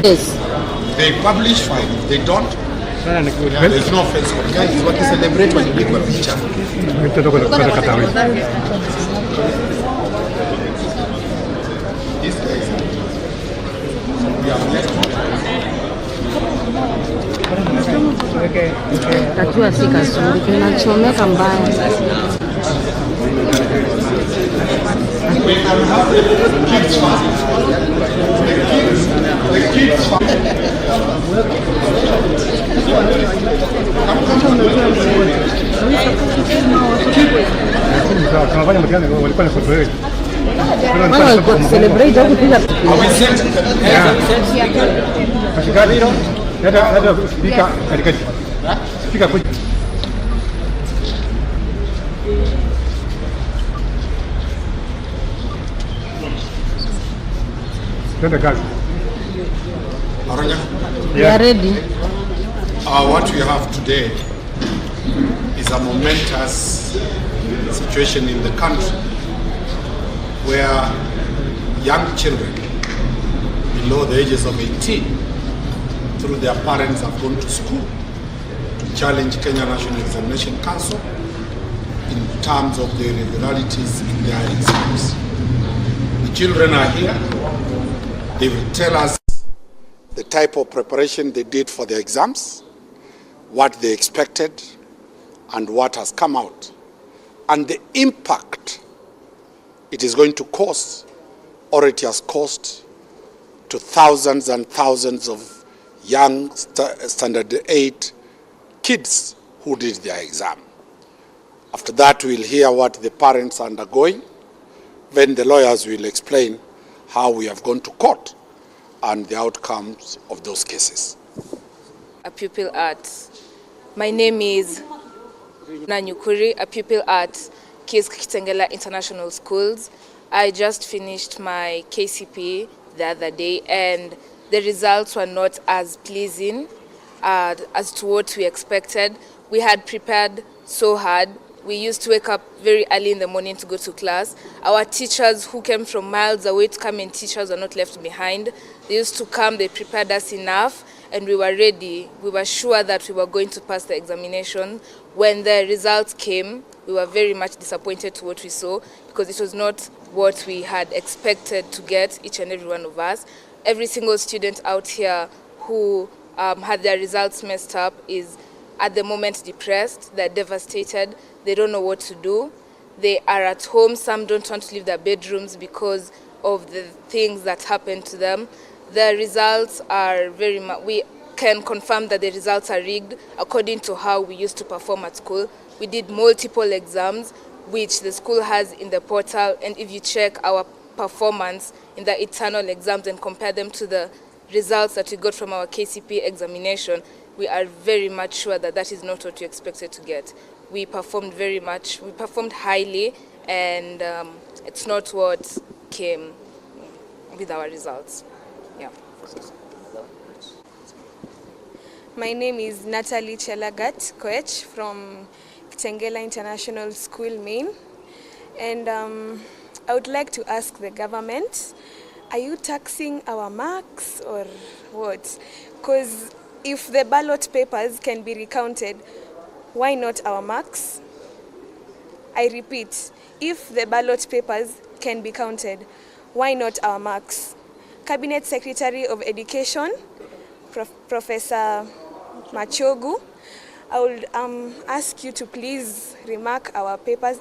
Yes. They publish fine. They don't. There's no offense. Guys, what is celebrate when you make a picture? These guys, we are left. Tajua si kazuri, kinachomeka mbaya. We are ready. What we have today is a momentous situation in the country where young children below the ages of 18 through their parents have gone to school to challenge Kenya National Examination Council in terms of the irregularities in their exams. The children are here. They will tell us the type of preparation they did for their exams, what they expected, and what has come out, and the impact it is going to cause, or it has caused, to thousands and thousands of young Standard 8 kids who did their exam. After that, we'll hear what the parents are undergoing. Then the lawyers will explain how we have gone to court and the outcomes of those cases. A pupil at, my name is Nanyukuri, a pupil at Kcpe International Schools. I just finished my Kcpe the other day, and the results were not as pleasing as to what we expected. We had prepared so hard. We used to wake up very early in the morning to go to class. Our teachers who came from miles away to come and teach us were not left behind. They used to come, they prepared us enough, and we were ready. We were sure that we were going to pass the examination. When the results came, we were very much disappointed to what we saw, because it was not what we had expected to get, each and every one of us. Every single student out here who had their results messed up is at the moment depressed. They're devastated. They don't know what to do. They are at home. Some don't want to leave their bedrooms because of the things that happened to them. The results are we can confirm that the results are rigged according to how we used to perform at school. We did multiple exams, which the school has in the portal, and if you check our performance in the internal exams and compare them to the results that we got from our Kcpe examination, we are very much sure that that is not what we expected to get. We performed we performed highly, and it's not what came with our results. Yeah. My name is Natalie Chelagat Koech from Kcpe International School, Maine. And I would like to ask the government, are you taxing our marks or what? Because if the ballot papers can be recounted, why not our marks? I repeat, if the ballot papers can be counted, why not our marks? Cabinet Secretary of Education, Professor Machogu, I would ask you to please remark our papers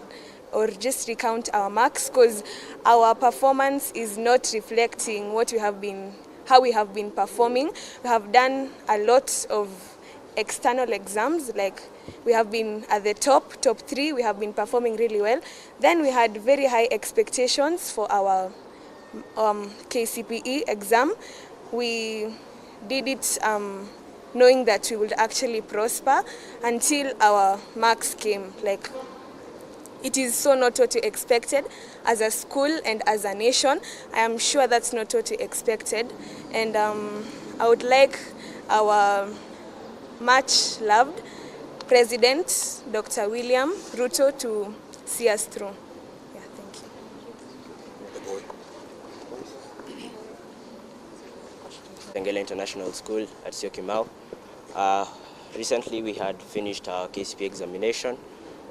or just recount our marks, because our performance is not reflecting what how we have been performing. We have done a lot of external exams, like we have been at the top 3, we have been performing really well. Then we had very high expectations for our Kcpe exam. We did it knowing that we would actually prosper until our marks came. Like, it is so not what we expected as a school and as a nation. I am sure that's not what we expected. And I would like our much loved President, Dr. William RUTO, to see us through. Yeah, thank you. Kcpe International School at Syokimau. Recently we had finished our Kcpe examination.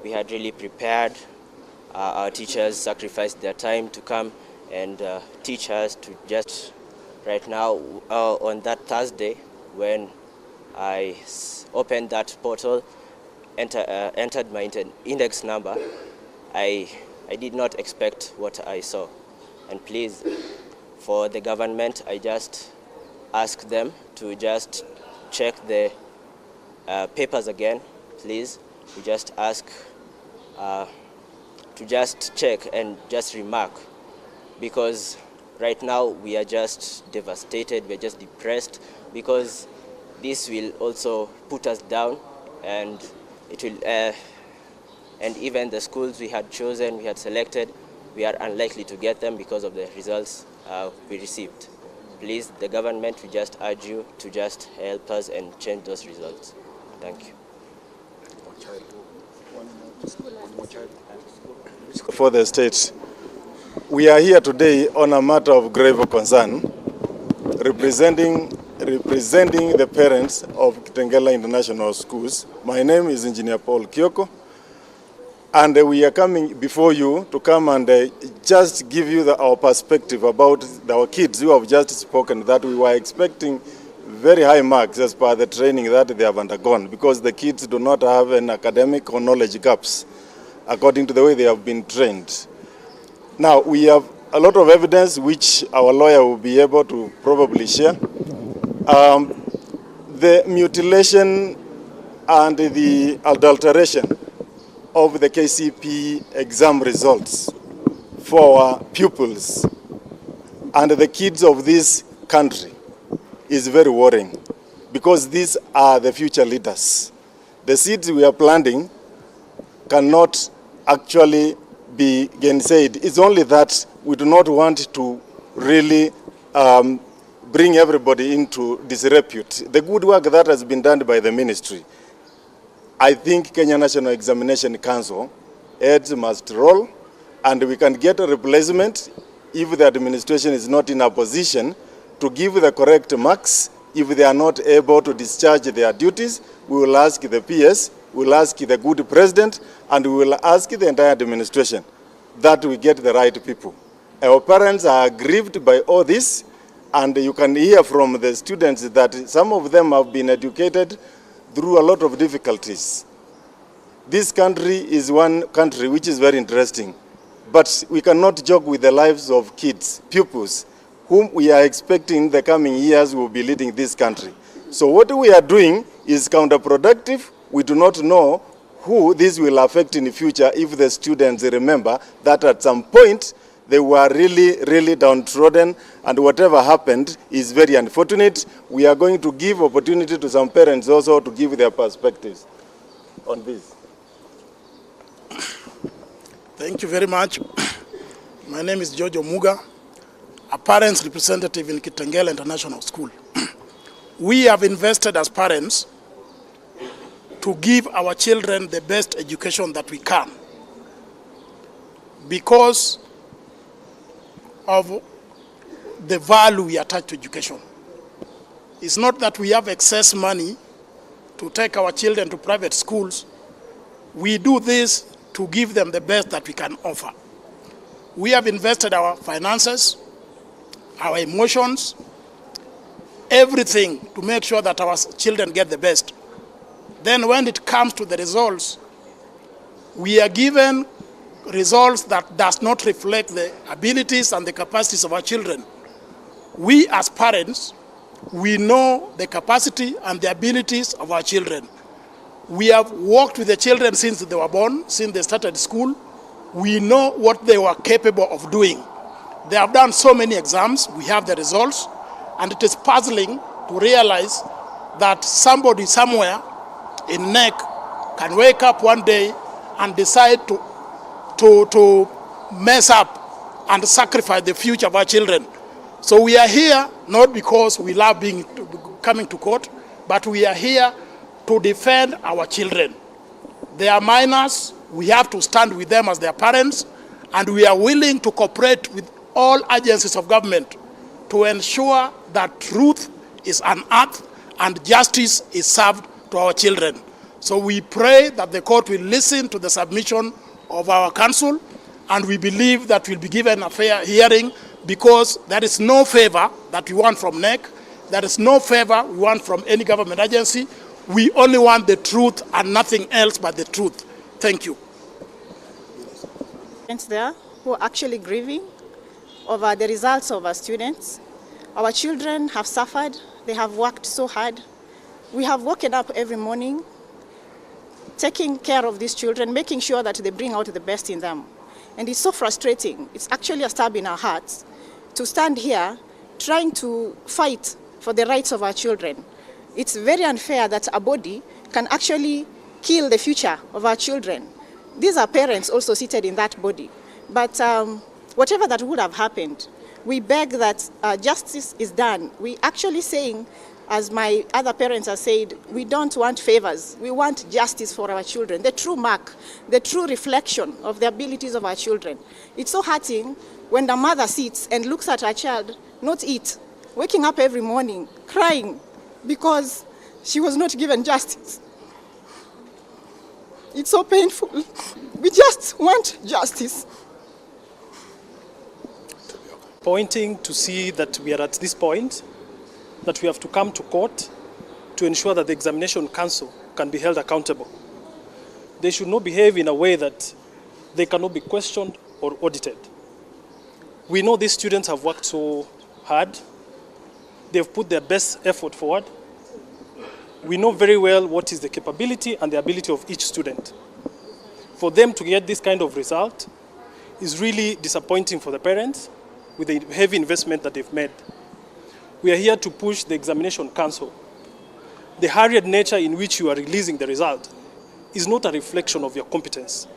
We had really prepared. Our teachers sacrificed their time to come and teach us to just right now on that Thursday when I opened that portal, entered my index number, I did not expect what I saw. And please, for the government, I just ask them to just check the papers again, please. We just ask to just check and just remark, because right now we are just devastated, we are just depressed, because this will also put us down, and it will, and even the schools we had chosen, we had selected, we are unlikely to get them because of the results we received. Please, the government, we just urge you to just help us and change those results. Thank you. For the state, we are here today on a matter of grave concern, representing the parents of Kitengela International Schools. My name is Engineer Paul Kioko, and we are coming before you to come and just give you our perspective about our kids who have just spoken, that we were expecting very high marks as per the training that they have undergone, because the kids do not have an academic or knowledge gaps according to the way they have been trained. Now, we have a lot of evidence which our lawyer will be able to probably share. The mutilation and the adulteration of the Kcpe exam results for our pupils and the kids of this country is very worrying, because these are the future leaders. The seeds we are planting cannot actually be gainsaid. It's only that we do not want to really bring everybody into disrepute. The good work that has been done by the ministry, I think Kenya National Examination Council heads must roll, and we can get a replacement if the administration is not in a position to give the correct marks. If they are not able to discharge their duties, we will ask the PS, we will ask the good president, and we will ask the entire administration that we get the right people. Our parents are aggrieved by all this, and you can hear from the students that some of them have been educated through a lot of difficulties. This country is one country which is very interesting, but we cannot joke with the lives of kids, pupils, whom we are expecting in the coming years will be leading this country. So what we are doing is counterproductive. We do not know who this will affect in the future if the students remember that at some point they were really downtrodden, and whatever happened is very unfortunate. We are going to give opportunity to some parents also to give their perspectives on this. Thank you very much. My name is George Omuga, a parents representative in Kitengela International School. We have invested as parents to give our children the best education that we can, because of the value we attach to education. It's not that we have excess money to take our children to private schools. We do this to give them the best that we can offer. We have invested our finances, our emotions, everything to make sure that our children get the best. Then when it comes to the results, we are given results that does not reflect the abilities and the capacities of our children. We as parents, we know the capacity and the abilities of our children. We have worked with the children since they were born, since they started school. We know what they were capable of doing. They have done so many exams, we have the results, and it is puzzling to realize that somebody somewhere in Knec can wake up one day and decide to mess up and sacrifice the future of our children. So we are here not because we love coming to court, but we are here to defend our children. They are minors, we have to stand with them as their parents, and we are willing to cooperate with all agencies of government to ensure that truth is unearthed and justice is served to our children. So we pray that the court will listen to the submission of our counsel, and we believe that we'll be given a fair hearing, because there is no favor that we want from Knec. There is no favor we want from any government agency. We only want the truth and nothing else but the truth. Thank you. There who are actually grieving over the results of our students. Our children have suffered. They have worked so hard. We have woken up every morning taking care of these children, making sure that they bring out the best in them. And it's so frustrating. It's actually a stab in our hearts to stand here trying to fight for the rights of our children. It's very unfair that a body can actually kill the future of our children. These are parents also seated in that body. But whatever that would have happened, we beg that justice is done. We actually saying, as my other parents have said, we don't want favors. We want justice for our children, the true mark, the true reflection of the abilities of our children. It's so hurting when the mother sits and looks at her child not eat, waking up every morning, crying because she was not given justice. It's so painful. We just want justice. Pointing to see that we are at this point, that we have to come to court to ensure that the examination council can be held accountable. They should not behave in a way that they cannot be questioned or audited. We know these students have worked so hard. They've put their best effort forward. We know very well what is the capability and the ability of each student. For them to get this kind of result is really disappointing for the parents with the heavy investment that they've made. We are here to push the examination council. The hurried nature in which you are releasing the result is not a reflection of your competence.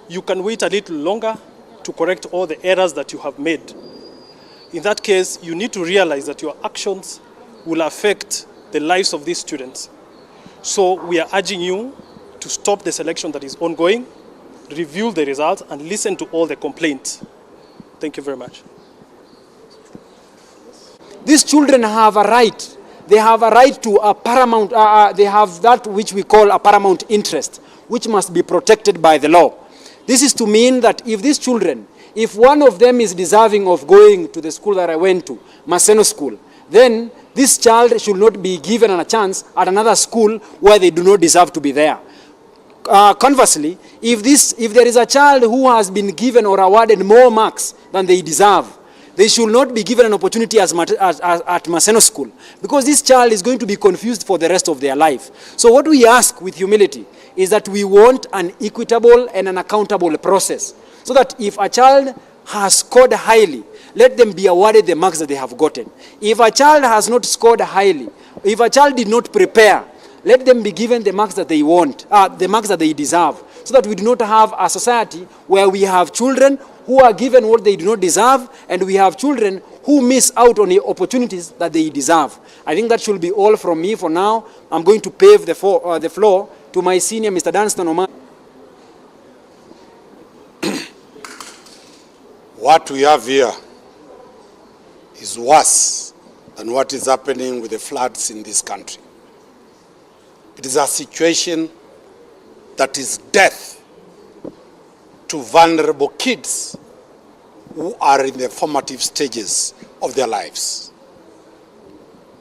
You can wait a little longer to correct all the errors that you have made. In that case, you need to realize that your actions will affect the lives of these students. So we are urging you to stop the selection that is ongoing, review the results, and listen to all the complaints. Thank you very much. These children have a right. They have a right to a paramount, they have that which we call a paramount interest, which must be protected by the law. This is to mean that if these children, if one of them is deserving of going to the school that I went to, Maseno School, then this child should not be given a chance at another school where they do not deserve to be there. Conversely, if there is a child who has been given or awarded more marks than they deserve, they should not be given an opportunity at Maseno School, because this child is going to be confused for the rest of their life. So what we ask with humility is that we want an equitable and an accountable process, so that if a child has scored highly, let them be awarded the marks that they have gotten. If a child has not scored highly, if a child did not prepare, let them be given the marks that they want, the marks that they deserve, so that we do not have a society where we have children who are given what they do not deserve, and we have children who miss out on the opportunities that they deserve. I think that should be all from me for now. I'm going to pave the floor to my senior, Mr. Danston Omar. What we have here is worse than what is happening with the floods in this country. It is a situation that is death to vulnerable kids who are in the formative stages of their lives.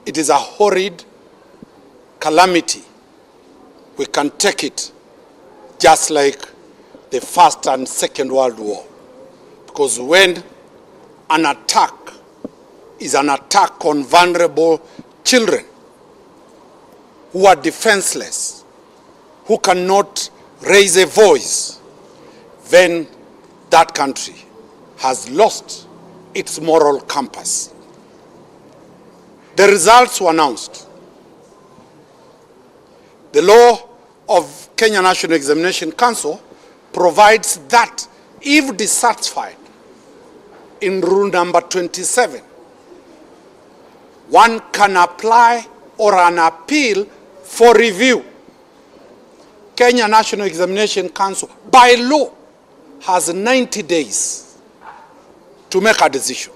It is a horrid calamity. We can take it just like the First and Second World War. Because when an attack is an attack on vulnerable children who are defenseless, who cannot raise a voice, then that country has lost its moral compass. The results were announced. The law of Kenya National Examination Council provides that if dissatisfied in rule number 27, one can apply or an appeal for review. Kenya National Examination Council, by law, has 90 days to make a decision.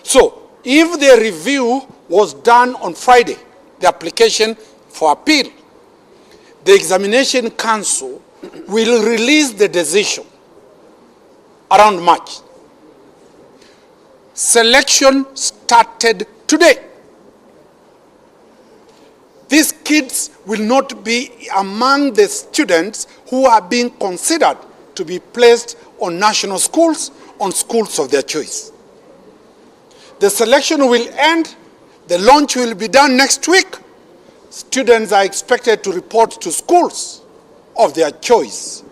So, If the review was done on Friday, the application for appeal, the Examination Council will release the decision around March. Selection started today. These kids will not be among the students who are being considered to be placed on national schools, on schools of their choice. The selection will end. The launch will be done next week. Students are expected to report to schools of their choice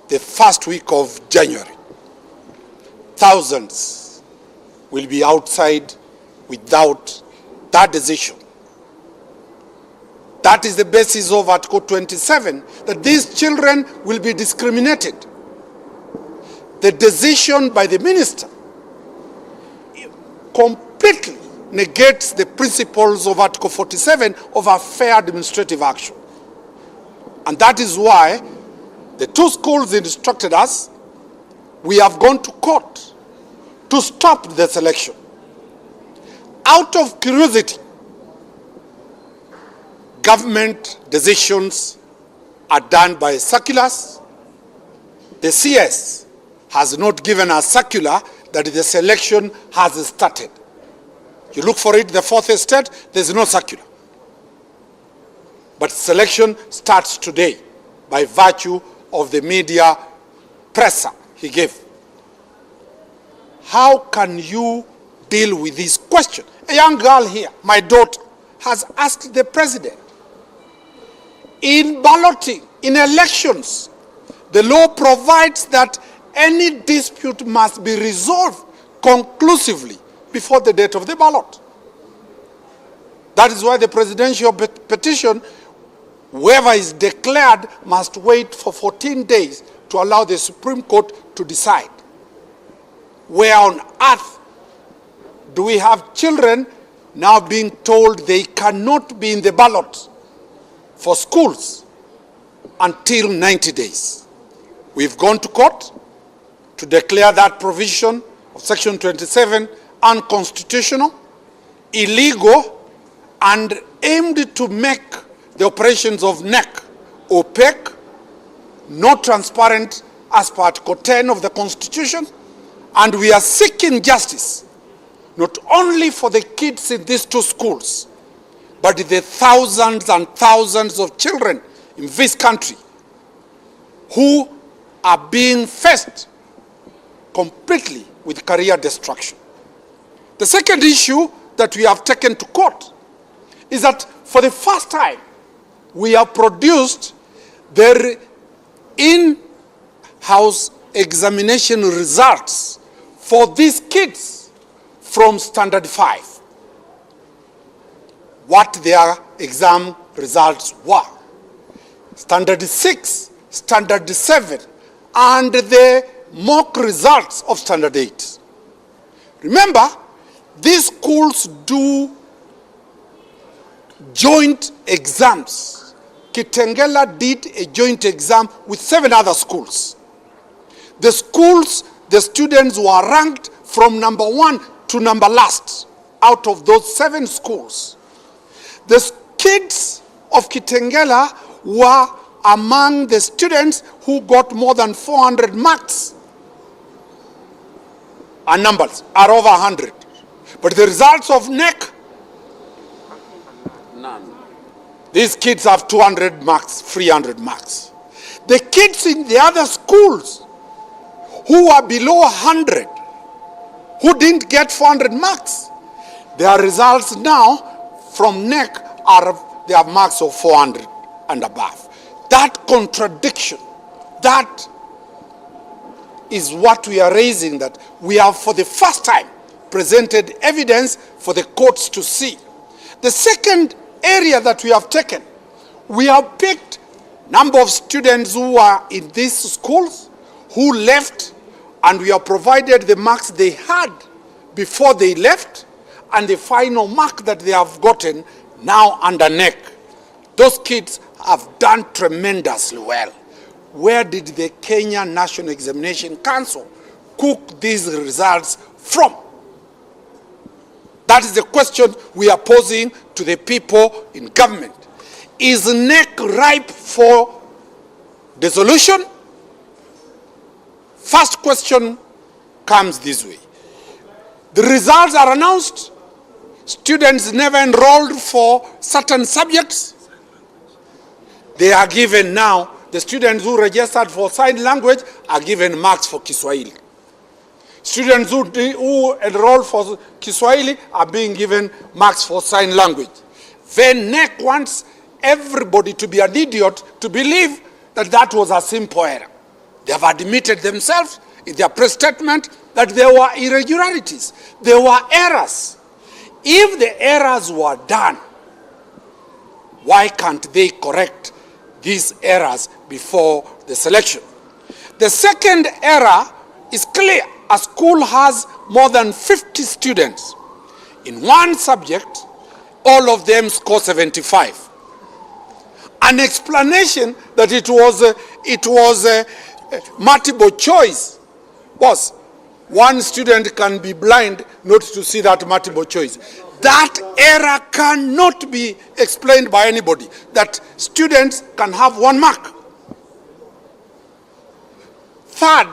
the first week of January. Thousands will be outside without that decision. That is the basis of Article 27, that these children will be discriminated. The decision by the minister completely negates the principles of Article 47 of a fair administrative action. And that is why the two schools instructed us, we have gone to court to stop the selection. Out of curiosity, government decisions are done by circulars. The CS has not given a circular that the selection has started. You look for it, the fourth estate, there's no circular. But selection starts today by virtue of the media presser he gave. How can you deal with this question? A young girl here, my daughter, has asked the president, in balloting, in elections, the law provides that any dispute must be resolved conclusively before the date of the ballot. That is why the presidential petition, whoever is declared must wait for 14 days to allow the Supreme Court to decide. Where on earth do we have children now being told they cannot be in the ballot for schools until 90 days? We've gone to court to declare that provision of Section 27 unconstitutional, illegal, and aimed to make the operations of Knec opaque, not transparent as per Article 10 of the Constitution. And we are seeking justice, not only for the kids in these two schools, but the thousands and thousands of children in this country who are being faced completely with career destruction. The second issue that we have taken to court is that for the first time, we have produced their in-house examination results for these kids from Standard 5. What their exam results were. Standard 6, Standard 7, and the mock results of Standard 8. Remember, these schools do joint exams. Kitengela did a joint exam with 7 other schools. The schools, the students were ranked from number 1 to number last out of those 7 schools. The kids of Kitengela were among the students who got more than 400 marks. Our numbers are over 100. But the results of Knec, none. These kids have 200 marks, 300 marks. The kids in the other schools who are below 100, who didn't get 400 marks, their results now from Knec they have marks of 400 and above. That contradiction, that is what we are raising, that we have for the first time presented evidence for the courts to see. The second area that we have taken, we have picked number of students who are in these schools, who left, and we have provided the marks they had before they left, and the final mark that they have gotten now under Knec. Those kids have done tremendously well. Where did the Kenya National Examination Council cook these results from? That is the question we are posing to the people in government. Is Knec ripe for dissolution? First question comes this way. The results are announced. Students never enrolled for certain subjects. They are given now, the students who registered for sign language are given marks for Kiswahili. Students who enroll for Kiswahili are being given marks for sign language. Then Knec wants everybody to be an idiot to believe that that was a simple error. They have admitted themselves in their press statement that there were irregularities. There were errors. If the errors were done, why can't they correct these errors before the selection? The second error is clear. A school has more than 50 students. In one subject, all of them score 75. An explanation that it was multiple choice was one student can be blind not to see that multiple choice. That error cannot be explained by anybody, that students can have 1 mark. Third,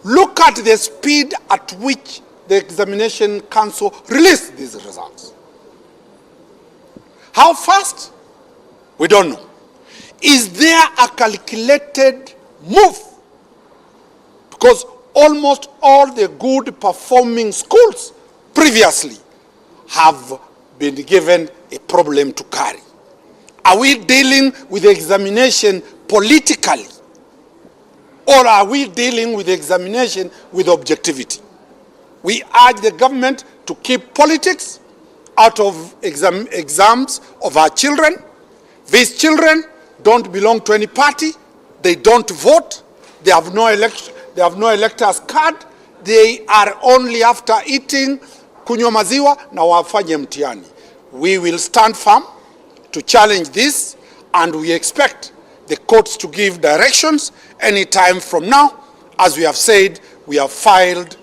look at the speed at which the examination council released these results. How fast? We don't know. Is there a calculated move? Because almost all the good performing schools previously have been given a problem to carry. Are we dealing with the examination politically? Or are we dealing with the examination with objectivity? We urge the government to keep politics out of exams of our children. These children don't belong to any party. They don't vote. They have no elector's card. They are only after eating kunywa maziwa na wafanye mtihani. We will stand firm to challenge this, and we expect the courts to give directions any time from now. As we have said, we have filed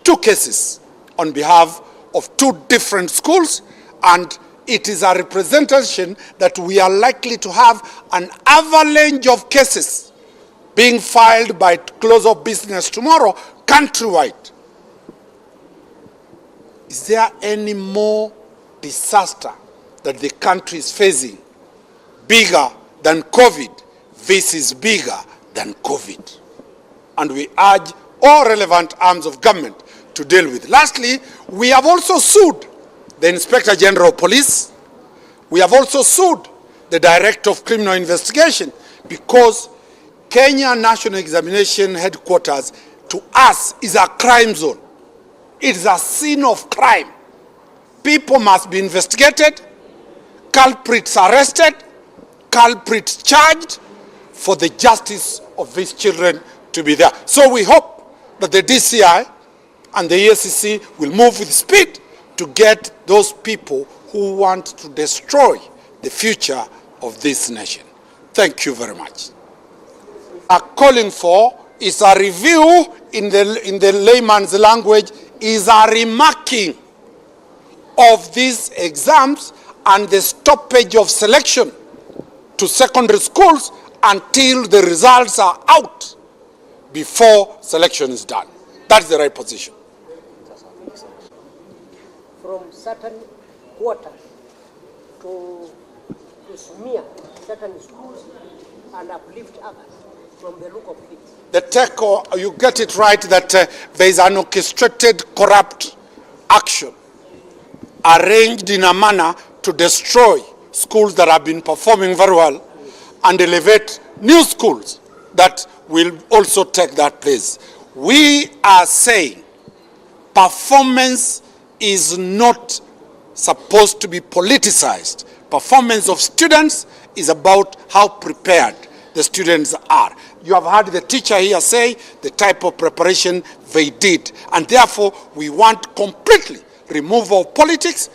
2 cases on behalf of 2 different schools, and it is a representation that we are likely to have an avalanche of cases being filed by close of business tomorrow countrywide. Is there any more disaster that the country is facing bigger than COVID? This is bigger than COVID. And we urge all relevant arms of government to deal with. Lastly, we have also sued the Inspector General of Police. We have also sued the Director of Criminal Investigation, because Kenya National Examination Headquarters to us is a crime zone. It is a scene of crime. People must be investigated, culprits arrested, culprits charged, for the justice of these children to be there. So we hope that the DCI and the EACC will move with speed to get those people who want to destroy the future of this nation. Thank you very much. Are calling for is a review, in the layman's language, is a remarking of these exams and the stoppage of selection to secondary schools until the results are out before selection is done. That's the right position. From certain quarters to smear certain schools and uplift others from the look of things. The tech, you get it right, that there is an orchestrated corrupt action arranged in a manner to destroy schools that have been performing very well and elevate new schools that will also take that place. We are saying performance is not supposed to be politicized. Performance of students is about how prepared the students are. You have heard the teacher here say the type of preparation they did, and therefore we want completely removal of politics,